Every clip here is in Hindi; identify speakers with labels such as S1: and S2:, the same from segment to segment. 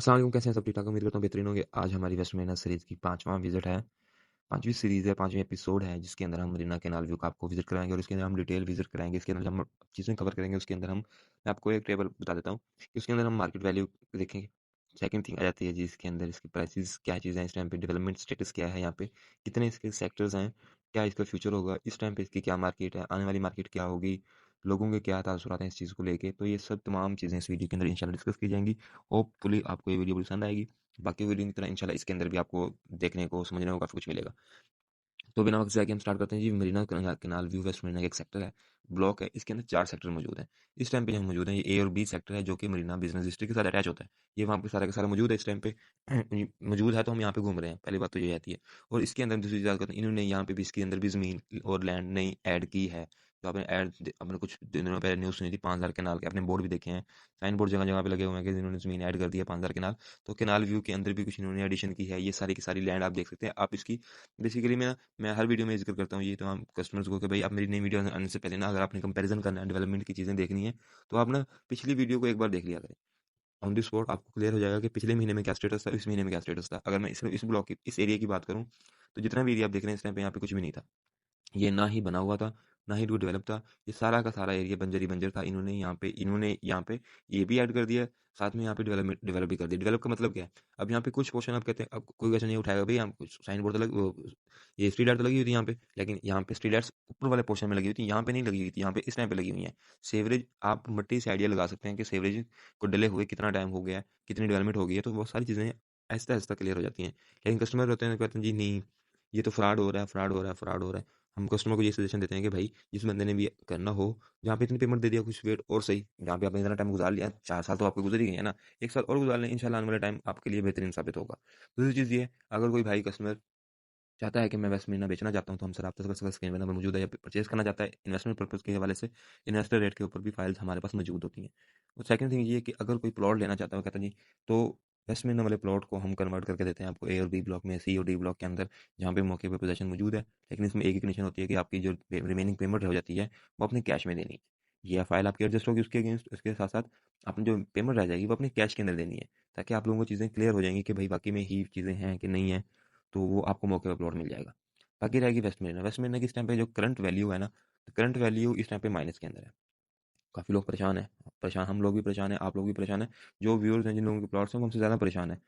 S1: अस्सलाम वालेकुम, कैसे हैं सब ठीक-ठाक? उम्मीद करता हूँ बेहतरीन होंगे। आज हमारी वेस्ट मरीना सीरीज़ की 5वाँ विज़िट है, 5वीं सीरीज़ है, 5वें एपिसोड है, जिसके अंदर हम मरीना कैनाल व्यू का आपको विज़िट कराएँगे और इसके अंदर हम डिटेल विज़िट कराएँगे। इसके अंदर हम चीज़ें कवर करेंगे, उसके अंदर मैं आपको एक टेबल बता देता हूँ कि उसके अंदर हम मार्केट वैल्यू देखेंगे। सेकंड थिंग आ जाती है जी, इसके अंदर इसकी प्राइसेज़ क्या चीज़ें हैं इस टाइम पे, डेवलपमेंट स्टेटस क्या है यहाँ पे, कितने इसके सेक्टर्स हैं, क्या इसका फ्यूचर होगा, इस टाइम पे इसकी क्या मार्केट है, आने वाली मार्केट क्या होगी, लोगों के क्या तासुरात हैं इस चीज़ को लेके। तो ये सब तमाम चीज़ें इस वीडियो के अंदर इंशाल्लाह डिस्कस की जाएँगी। होपफुली आपको ये वीडियो पसंद आएगी। बाकी वीडियो की तरह इंशाल्लाह इसके अंदर भी आपको देखने को, समझने को काफ़ी कुछ मिलेगा। तो बिना वक़्त ज़ाया किए हम स्टार्ट करते हैं जी। Marina canal view west Marina का एक सेक्टर है, ब्लॉक है, इसके अंदर 4 सेक्टर मौजूद हैं। इस टाइम पे जहाँ मौजूद हैं, ये ए और बी सेक्टर है, जो कि मरीना बिज़नेस डिस्ट्रिक्ट के साथ अटैच होता है। ये वहाँ पे सारा का सारा मौजूद है इस टाइम पे। मौजूद है तो हम यहाँ पे घूम रहे हैं, पहली बात तो ये आती है। और इसके अंदर दूसरी बात करते हैं, इन्होंने यहाँ पे भी इसके अंदर भी ज़मीन और लैंड नई ऐड की है। तो आपने कुछ दिनों पहले न्यूज़ सुनी थी 5000 कैनाल के, आपने बोर्ड भी देखे हैं, साइन बोर्ड जगह-जगह पे लगे हुए हैं कि इन्होंने ज़मीन ऐड कर दी है 5000 कैनाल। तो कैनाल व्यू के अंदर भी कुछ इन्होंने एडिशन की है, ये सारी की सारी लैंड आप देख सकते हैं। आप इसकी बेसिकली मैं हर वीडियो में ज़िक्र करता हूँ ये तमाम कस्टमर्स को कि भाई आप मेरी नई वीडियो आने से पहले ना, अगर आपने कंपैरिजन करना है, डेवलपमेंट की चीज़ें देखनी है, तो आप ना पिछली वीडियो को एक बार देख लिया करें। ऑन द स्पॉट आपको क्लियर हो जाएगा कि पिछले महीने में क्या स्टेटस था, इस महीने में क्या स्टेटस था। अगर मैं इस ब्लॉक की, इस एरिया की बात करूँ, तो जितना भी एरिया आप देख रहे हैं इस टाइम पे, यहाँ पे कुछ भी नहीं था। ये ना ही बना हुआ था, ना ही डेवलप था। ये सारा का सारा एरिया बंजर ही बंजर था। इन्होंने यहाँ पे ये भी ऐड कर दिया, साथ में यहाँ पे डेवलप भी कर दिया। डेवलप का मतलब क्या है? अब यहाँ पे कुछ पोर्शन आप कहते हैं, अब कोई क्वेश्चन नहीं उठाएगा, भई यहाँ कुछ साइन बोर्ड तो लग वो ये स्ट्रीट लाइट तो लगी हुई थी यहाँ पे, लेकिन यहाँ पे स्ट्रीट लाइट्स ऊपर वाले पोर्शन में लगी हुई थी, यहाँ पे नहीं लगी हुई थी, यहाँ पे इस टाइम पे लगी हुई हैं। सीवरेज आप मिट्टी से आइडिया लगा सकते हैं कि सीवरेज को डले हुए कितना टाइम हो गया है, कितनी डेवलपमेंट हो गई है, तो वो सारी चीज़ें आहिस्ता-आहिस्ता क्लियर हो जाती हैं। लेकिन कस्टमर होते हैं, कहते हैं जी नहीं, ये तो फ्रॉड हो रहा है, फ्रॉड हो रहा है, फ्रॉड हो रहा है। हम कस्टमर को ये सजेशन देते हैं कि भाई जिस बंदे ने भी करना हो, जहाँ पे इतनी पेमेंट दे दिया, कुछ वेट और सही, जहाँ पे आपने इतना टाइम गुजार लिया, 4 साल तो आपके गुज़र ही गए हैं ना, 1 साल और गुजार लें, इंशाल्लाह आने वाला टाइम आपके लिए बेहतरीन साबित होगा। दूसरी चीज़ ये है, अगर कोई भाई कस्टमर चाहता है कि मैं वेस्ट महीना बेचना चाहता हूँ, तो हमसे राब्ता कर सकता है, स्क्रीन पे नंबर मौजूद है, या परचेज़ करना चाहता है इन्वेस्टमेंट पर्पज़ के हवाले से, इन्वेस्टर रेट के ऊपर भी फाइल्स हमारे पास मौजूद होती हैं। और सेकंड थिंग ये है कि अगर कोई प्लॉट लेना चाहता है, वो कहता है जी, तो वेस्ट महीना वाले प्लॉट को हम कन्वर्ट करके देते हैं आपको ए और बी ब्लॉक में, सी और डी ब्लॉक के अंदर, जहाँ पे मौके पे पोज़ीशन मौजूद है। लेकिन इसमें एक ही कंडीशन होती है कि आपकी जो रिमेनिंग पेमेंट हो जाती है, वो अपने कैश में देनी है। ये फाइल आपकी एडजस्ट होगी उसके अगेंस्ट, उसके साथ-साथ आपने जो पेमेंट रह जाएगी, वो अपने कैश के अंदर देनी है, ताकि आप लोगों को चीज़ें क्लियर हो जाएँगी कि भाई वाक़ई में ही चीज़ें हैं कि नहीं है, तो वो आपको मौके पे प्लॉट मिल जाएगा। बाकी रहेगी वेस्ट मरीना। वेस्ट मरीना की इस टाइम पे जो करंट वैल्यू है ना, तो करंट वैल्यू इस टाइम पे माइनस के अंदर है। काफ़ी लोग परेशान हैं, परेशान हम लोग भी परेशान हैं, आप लोग भी परेशान हैं। जो व्यूअर्स हैं, जिन लोगों के प्लॉट्स हैं, वो हमसे ज़्यादा परेशान हैं।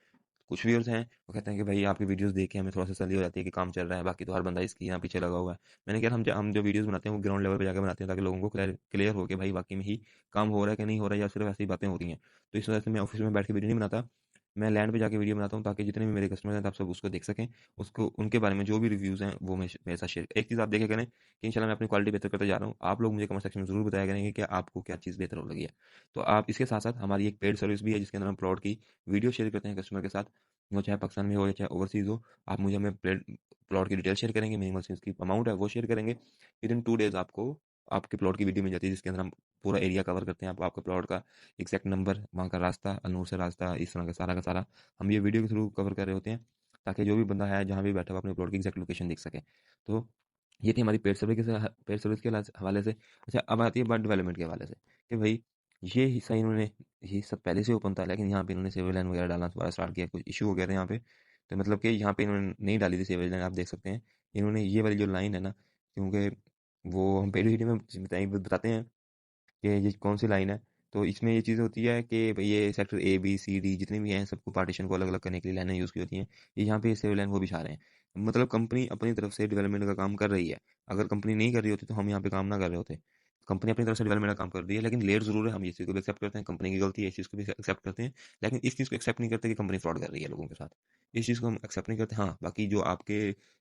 S1: कुछ व्यूअर्स हैं, वो कहते हैं कि भाई आपकी वीडियोज़ देख के हमें थोड़ा-सा तसल्ली हो जाती है कि काम चल रहा है, बाकी तो हर बंदा इसकी यहाँ पीछे लगा हुआ है। मैंने कहा हम जो वीडियोज़ बनाते हैं, वो ग्राउंड लेवल पे जाके बनाते हैं, ताकि लोगों को क्लियर हो कि भाई वाक़ई में ही काम हो रहा है कि नहीं हो रहा है, या सिर्फ़ ऐसी बातें हो रही हैं। तो इस वजह से मैं ऑफ़िस में बैठ के वीडियो नहीं बनाता, मैं लैंड पे जाके वीडियो बनाता हूँ, ताकि जितने भी मेरे कस्टमर हैं, आप सब उसको देख सकें, उसको उनके बारे में जो भी रिव्यूज़ हैं, वो मेरे साथ शेयर। एक चीज़ आप देखा करें कि इंशाल्लाह मैं अपनी क्वालिटी बेहतर करते जा रहा हूँ। आप लोग मुझे कमेंट सेक्शन में ज़रूर बताया करेंगे कि आपको क्या चीज़ बेहतर हो लगी है। तो आप इसके साथ-साथ हमारी एक पेड सर्विस भी है, जिसके अंदर हम प्लॉट की वीडियो शेयर करते हैं कस्टमर के साथ। वो चाहे पाकिस्तान में हो या चाहे ओवरसीज़ हो, आप मुझे हमें प्लॉट की डिटेल शेयर करेंगे, मिनिमम से उसकी अमाउंट है वो शेयर करेंगे। विदिन 2 डेज़ आपको आपके प्लॉट की वीडियो मिल जाती है, जिसके अंदर हम पूरा एरिया कवर करते हैं। आपके प्लॉट का एग्ज़ैक्ट नंबर, वहाँ का रास्ता, अल्नूर से रास्ता, इस तरह का सारा हम ये वीडियो के थ्रू कवर कर रहे होते हैं, ताकि जो भी बंदा है, जहाँ भी बैठा हुआ, अपने प्लॉट की एग्ज़ैक्ट लोकेशन देख सके। तो ये थी हमारी पेड सर्विस के हवाले से। अच्छा, अब आती है बात डेवलपमेंट के हवाले से, कि भई ये हिस्सा इन्होंने, ये सब पहले से ओपन था, लेकिन यहाँ पे इन्होंने सीवर लाइन वगैरह डालना दोबारा स्टार्ट किया, कुछ इश्यू हो गया था यहाँ पे। तो मतलब कि यहाँ पे इन्होंने नहीं डाली थी सीवर लाइन, आप देख सकते हैं। इन्होंने ये वाली जो लाइन है ना, क्योंकि वो हम पहली वीडियो में बताते हैं कि ये कौन सी लाइन है। तो इसमें ये चीज़ होती है कि भई ये sector A, B, C, D जितने भी हैं, सबको पार्टीशन को अलग-अलग करने के लिए लाइनें यूज़ की होती हैं। ये यहाँ पे सिविल लाइन वो बिछा रहे हैं। मतलब कंपनी अपनी तरफ से डेवलपमेंट का काम कर रही है। अगर कंपनी नहीं कर रही होती, तो हम यहाँ पे काम ना कर रहे होते। कंपनी अपनी तरफ से डेवलपमेंट का काम कर रही है, लेकिन लेट ज़रूर है, हम इस चीज़ को भी एक्सेप्ट करते हैं, कंपनी की गलती है, इस चीज़ को भी एक्सेप्ट करते हैं। लेकिन इस चीज़ को एक्सेप्ट नहीं करते कि कंपनी फ्रॉड कर रही है लोगों के साथ। इस चीज़ को हम एक्सेप्ट नहीं करते। हाँ, बाकी जो आपके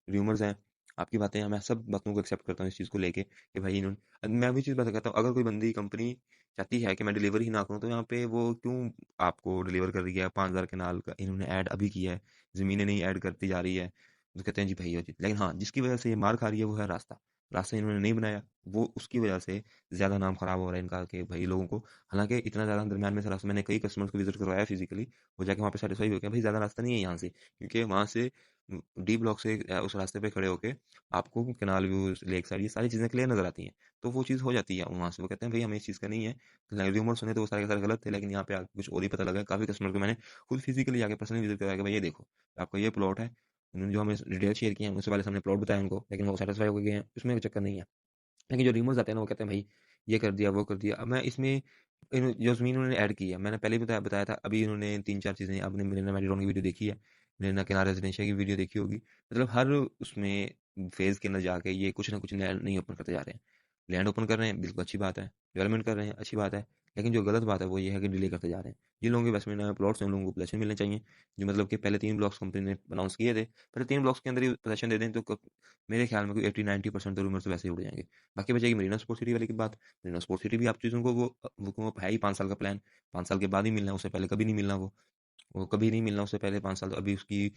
S1: र्यूमर्स हैं, आपकी बातें हैं, मैं सब बातों को एक्सेप्ट करता हूँ इस चीज़ को लेके, कि भाई इन्होंने, मैं भी चीज़ बता कहता हूँ, अगर कोई बंदी कंपनी चाहती है कि मैं डिलीवर ही ना करूँ, तो यहाँ पे वो क्यों आपको डिलीवर कर रही है? 5000 कैनाल का इन्होंने ऐड अभी किया है, ज़मीनें नहीं ऐड करती जा रही है। तो कहते हैं जी भई, लेकिन हाँ, जिसकी वजह से ये मार खा रही है, वो है रास्ता। रास्ता इन्होंने नहीं बनाया, वो उसकी वजह से ज़्यादा नाम खराब हो रहा है इनका कि भाई लोगों को, हालाँकि इतना ज़्यादा दरमियान में से रास्ता मैंने कई कस्टमर्स को विज़िट करवाया फिज़िकली, वो जाके वहाँ पे सैटिस्फाई हो गए, भाई ज़्यादा रास्ता नहीं है यहाँ से, क्योंकि वहाँ से डी ब्लॉक से उस रास्ते पे खड़े होके आपको कैनाल व्यू, लेक साइड, ये सारी चीज़ें क्लियर नज़र आती हैं। तो वो चीज़ हो जाती है वहाँ से, वो कहते हैं भाई हमें इस चीज़ का नहीं है, र्यूमर सुने तो वो सारे के सारे गलत थे, लेकिन यहाँ पे आके कुछ और ही पता लगा। काफ़ी कस्टमर को मैंने खुद फिज़िकली जाके पर्सनली विज़िट करवाया कि भाई ये देखो, आपका ये प्लॉट है। उन्होंने जो हमें डिटेल शेयर किए हैं, उससे पहले हमने प्लॉट बताया उनको, लेकिन वो सैटिस्फाई हो गए हैं, उसमें कोई चक्कर नहीं है। लेकिन जो र्यूमर्स आते हैं ना, वो कहते हैं भाई ये कर दिया, वो कर दिया। अब मैं इसमें जो ज़मीन उन्होंने ऐड की है, मैंने पहले भी बताया बताया था, अभी इन्होंने 3-4 चीज़ें, आपने मरीना मैडिलोन की वीडियो देखी है, मरीना केनाल रेजिडेंशिया की वीडियो देखी होगी। मतलब हर उसमें फ़ेज़ के अंदर जाके ये कुछ ना कुछ लैंड नहीं ओपन करते जा रहे हैं। लैंड ओपन कर रहे हैं, बिल्कुल अच्छी बात है। डेवलपमेंट कर रहे हैं, अच्छी बात है। लेकिन जो गलत बात है वो ये है कि डिले करते जा रहे हैं। जिन लोगों के इन्वेस्टमेंट में प्लॉट्स हैं, उन लोगों को पोजेसन मिलने चाहिए। जो मतलब कि पहले 3 ब्लॉक्स कंपनी ने अनाउंस किए थे, पहले 3 ब्लॉक्स के अंदर ही पोजेसन दे दें तो मेरे ख्याल में कोई 80-90% तो रूमर्स वैसे ही उड़ जाएँगे। बाकी बचेगी मरीना स्पोर्ट्स सिटी वाली की बात। मरीना स्पोर्ट्स सिटी भी आप चीज़ों को वो है ही 5 साल का प्लान, 5 साल के बाद ही मिलना है, उससे पहले कभी नहीं मिलना वो कभी नहीं मिलना उससे पहले 5 साल। तो अभी उसकी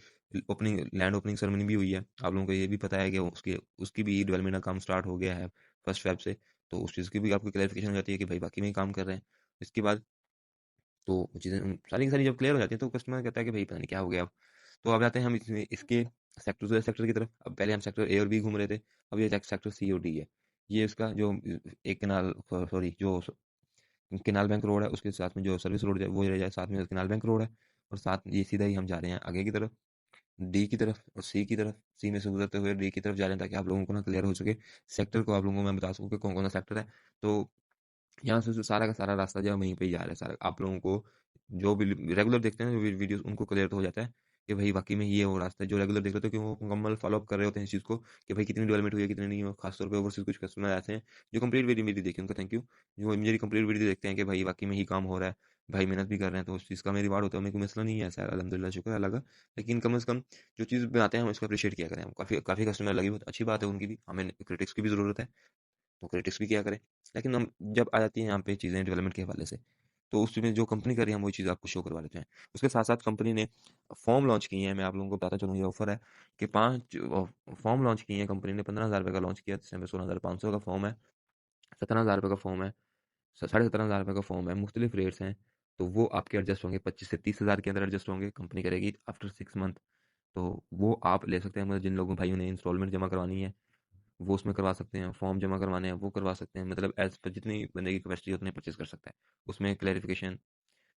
S1: ओपनिंग, लैंड ओपनिंग सेरेमनी भी हुई है। आप लोगों को ये भी पता है कि उसकी उसकी भी डेवलपमेंट का काम स्टार्ट हो गया है 1 फ़ेब से। तो उस चीज़ की भी आपको क्लैरिफ़िकेशन हो जाती है कि भाई वाक़ई में ही काम कर रहे हैं। इसके बाद तो वो चीज़ें सारी की सारी जब क्लियर हो जाती हैं तो कस्टमर कहता है कि भाई पता नहीं क्या हो गया अब। तो अब आते हैं हम इसमें इसके सेक्टर की तरफ। अब पहले हम सेक्टर ए और बी घूम रहे थे, अब ये सेक्टर सी और डी है। ये इसका जो एक कैनाल, सॉरी, जो कैनाल बैंक रोड है, उसके साथ में जो सर्विस रोड है वो रह जाए, साथ में कैनाल बैंक रोड है, और साथ ये सीधा ही हम जा रहे हैं आगे की तरफ, डी की तरफ और सी की तरफ। सी में से गुजरते हुए डी की तरफ जा रहे हैं, ताकि आप लोगों को ना क्लियर हो सके, सेक्टर को आप लोगों को मैं बता सकूँ कि कौन कौन सा सेक्टर है। तो यहाँ से जो सारा का सारा रास्ता जो है वहीं पे ही जा रहा है सारा। आप लोगों को जो भी रेगुलर देखते हैं वीडियोस, उनको क्लियर तो हो जाता है कि भाई वाकई में ये वो रास्ता है। जो रेगुलर देख रहे होते हैं कि वो मुकम्मल फॉलो अप कर रहे होते हैं इस चीज़ को कि भाई कितनी डेवलपमेंट हुई है, कितनी नहीं हुई। खासतौर पे ओवरसीज कुछ कस्टमर ऐसे हैं जो कंप्लीट वीडियो मेरी देखी, उनको थैंक यू। जो मेरी कंप्लीट वीडियो देखते हैं कि भाई वाकई में ही काम हो रहा है, भाई मेहनत भी कर रहे हैं, तो उस चीज़ का हमें रिवार्ड होता है, हमें कोई मसला नहीं है ऐसा, अलहमदिल्ला, शुक्र है अल्लाह का। लेकिन कम से कम जो चीज़ बनाते हैं हम उसको अप्रिशिएट किया करें। काफ़ी काफ़ी कस्टमर लगी, बहुत अच्छी बात है उनकी भी, हमें क्रिटिक्स की भी ज़रूरत है, तो क्रिटिक्स भी किया करें। लेकिन हम जब आ जाती है यहाँ पे चीज़ें डेवलपमेंट के हवाले से, तो उसमें जो कंपनी कर रही है हम वही चीज़ आपको शो करवा देते हैं। उसके साथ-साथ कंपनी ने फॉर्म लॉन्च किए हैं, मैं आप लोगों को बताता चलूँ, ये ऑफ़र है कि 5 फॉर्म लॉन्च किए हैं कंपनी ने। ₹15,000 का लॉन्च किया, जिसमें 16,500 का फॉर्म है, ₹17,000 का फॉर्म है, साढ़े 17,000 का फॉर्म है, मुख्तलिफ रेट्स हैं। तो वो आपके एडजस्ट होंगे, 25 से 30,000 के अंदर एडजस्ट होंगे, कंपनी करेगी आफ्टर 6 मंथ। तो वो आप ले सकते हैं, मतलब जिन लोगों भाइयों ने इंस्टॉलमेंट जमा करवानी है वो उसमें करवा सकते हैं, फॉर्म जमा करवाने हैं वो करवा सकते हैं, मतलब एज़ पर जितनी बंदे की कैपेसिटी है उतने परचेज़ कर सकता है। उसमें क्लैरिफ़िकेशन,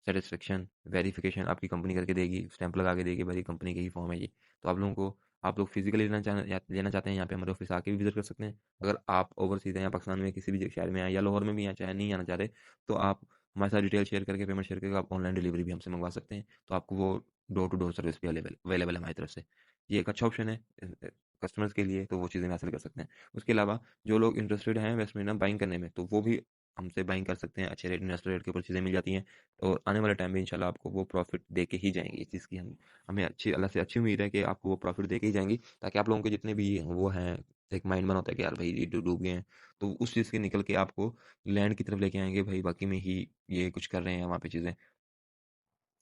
S1: सैटिस्फैक्शन, वेरिफ़िकेशन आपकी कंपनी करके देगी, स्टैंप लगा के देगी, भाई कंपनी का ही फॉर्म है ये। तो आप लोगों को, आप लोग फिज़िकली लेना चाहते हैं, यहाँ पे हमारे ऑफ़िस आके भी विज़िट कर सकते हैं। अगर आप ओवरसीज़ हैं या पाकिस्तान में किसी भी शहर में हैं या लाहौर में भी हैं, चाहे नहीं आना चाह रहे, तो आप हमारे साथ डिटेल शेयर करके, पेमेंट शेयर करके आप ऑनलाइन डिलीवरी भी हमसे मंगवा सकते हैं। तो आपको वो डोर टू डोर सर्विस भी अवेलेबल है हमारी तरफ से। ये एक अच्छा ऑप्शन है कस्टमर्स के लिए, तो वो चीज़ें हासिल कर सकते हैं। उसके अलावा जो लोग इंटरेस्टेड हैं वेस्टर्न में बाइंग करने में, तो वो भी हमसे बाइंग कर सकते हैं। अच्छे रेट, इन्वेस्टर रेट के ऊपर चीज़ें मिल जाती हैं, और आने वाले टाइम में इंशाल्लाह आपको वो प्रॉफिट दे के ही जाएँगी। इस चीज़ की हमें अच्छी, अल्लाह से अच्छी उम्मीद है कि आपको वो प्रॉफिट दे के ही जाएँगी, ताकि आप लोगों के जितने भी वो हैं, एक माइंड बना होता है कि यार भाई ये डूब गए हैं, तो उस चीज़ से निकल के आपको लैंड की तरफ लेके आएँगे, भाई वाक़ई में ही ये कुछ कर रहे हैं वहाँ पे चीज़ें।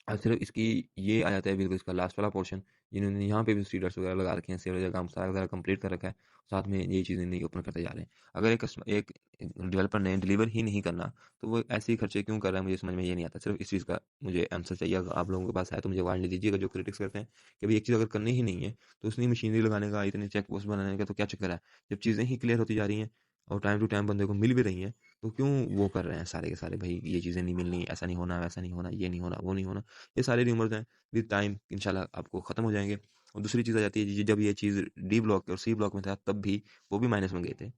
S1: अब सिर्फ इसकी ये आ जाता है बिल्कुल इसका लास्ट वाला पोर्शन, जिन्होंने यहाँ पे भी सीडर्स वगैरह लगा रखे हैं, सेव वगैरह काम सारा वगैरह कंप्लीट कर रखा है, साथ में ये चीज़ें नहीं ओपन करते जा रहे हैं। अगर एक डेवलपर ने डिलीवर ही नहीं करना, तो वो ऐसे ही खर्चे क्यों कर रहा है, मुझे समझ में ये नहीं आता। सिर्फ इस चीज़ का मुझे आंसर चाहिए, अगर आप लोगों के पास है तो मुझे वाइंडली दीजिएगा, जो क्रिटिक्स करते हैं कि भाई एक चीज़ अगर करनी ही नहीं है, तो उतनी मशीनरी लगाने का, इतने चेक पोस्ट बनाने का तो क्या चक्कर है? जब चीज़ें ही क्लियर होती जा रही हैं और टाइम टू टाइम बंदे को मिल भी रही हैं, तो क्यों वो कर रहे हैं सारे के सारे, भाई ये चीज़ें नहीं मिलनी, ऐसा नहीं होना, वैसा नहीं होना, ये नहीं होना, वो नहीं होना। ये सारे र्यूमर्स हैं, विद टाइम इंशाल्लाह आपको ख़त्म हो जाएँगे। और दूसरी चीज़ आ जाती है जी, जब ये चीज़ डी ब्लॉक और सी ब्लॉक में था तब भी वो भी माइनस में गए थे।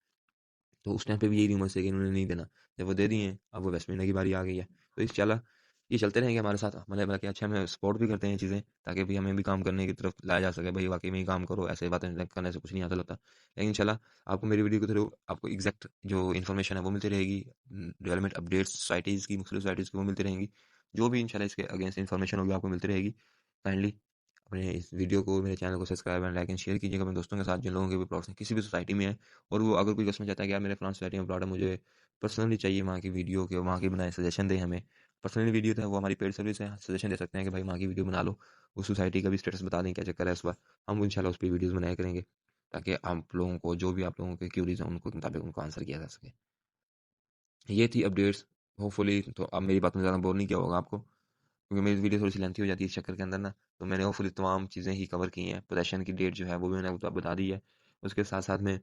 S1: तो उस टाइम पे भी यही र्यूमर्स थे कि इन्होंने नहीं देना। जब वो दे दिए हैं, अब वो वेस्ट इंडीज़ की बारी आ गई है। तो इंशाल्लाह ये चलते रहेंगे हमारे साथ, मतलब कि अच्छा, हमें सपोर्ट भी करते हैं ये चीज़ें, ताकि भई हमें भी काम करने की तरफ लाया जा सके, भई वाक़ई में ही काम करो, ऐसे बातें करने से कुछ नहीं हासिल होता। लेकिन इंशाल्लाह आपको मेरी वीडियो के थ्रू आपको एग्ज़ैक्ट जो इन्फॉर्मेशन है वो मिलती रहेगी। डेवलपमेंट अपडेट्स सोसाइटीज़ की, मुख्तलिफ सोसाइटीज़ की वो मिलती रहेंगी। जो भी इंशाल्लाह इसके अगेंस्ट इन्फॉर्मेशन होगी आपको मिलती रहेगी। काइंडली अपने इस वीडियो को, मेरे चैनल को subscribe and like and share कीजिएगा अपने दोस्तों के साथ, जिन लोगों के भी प्लॉट्स हैं, किसी भी सोसाइटी में है, और वो अगर कोई कस्टमर चाहता है कि यार मेरे फलाँ सोसाइटी में प्लॉट है, मुझे पर्सनली चाहिए वहाँ की वीडियो, के वहाँ की बनाए, सजेशन दें हमें। पर्सनली वीडियो तो है, वो हमारी पेड सर्विस है, सजेशन दे सकते हैं कि भाई वहाँ की वीडियो बना लो, उस सोसाइटी का भी स्टेटस बता दें क्या चक्कर है इस बार, हम इंशाल्लाह उस पे वीडियोज़ बनाया करेंगे, ताकि आप लोगों को जो भी आप लोगों के क्यूरीज़ हैं उनको मुताबिक उनको आंसर किया जा सके। ये थी अपडेट्स। होपफुली तो अब मेरी बात में ज़्यादा बोर नहीं किया होगा आपको, क्योंकि मेरी वीडियो थोड़ी-सी लेंथी हो जाती है इस चक्कर के अंदर ना, तो मैंने होपफुली तमाम चीज़ें ही कवर की हैं। पोज़ेशन की डेट जो है वो भी मैंने आपको बता दी है। उसके साथ-साथ में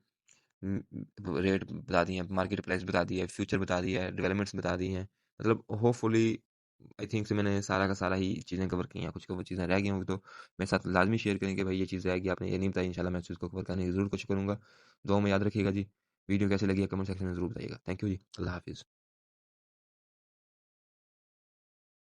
S1: रेट बता दिए हैं, मार्केट प्राइस बता दी है, फ्यूचर बता दिया है, डेवलपमेंट्स बता दी हैं। मतलब होपफुली आई थिंक से मैंने सारा का सारा ही चीज़ें कवर की हैं। कुछ वो चीज़ें रह गई होंगी तो मेरे साथ लाज़मी शेयर करें कि भाई ये चीज़ रह गई, आपने ये नहीं बताई, इंशाल्लाह मैं इस चीज़ को कवर करने की ज़रूर कोशिश करूँगा। दुआ में याद रखिएगा जी। वीडियो कैसी लगी है कमेंट सेक्शन में ज़रूर बताइएगा। थैंक यू जी। अल्लाह हाफ़िज़।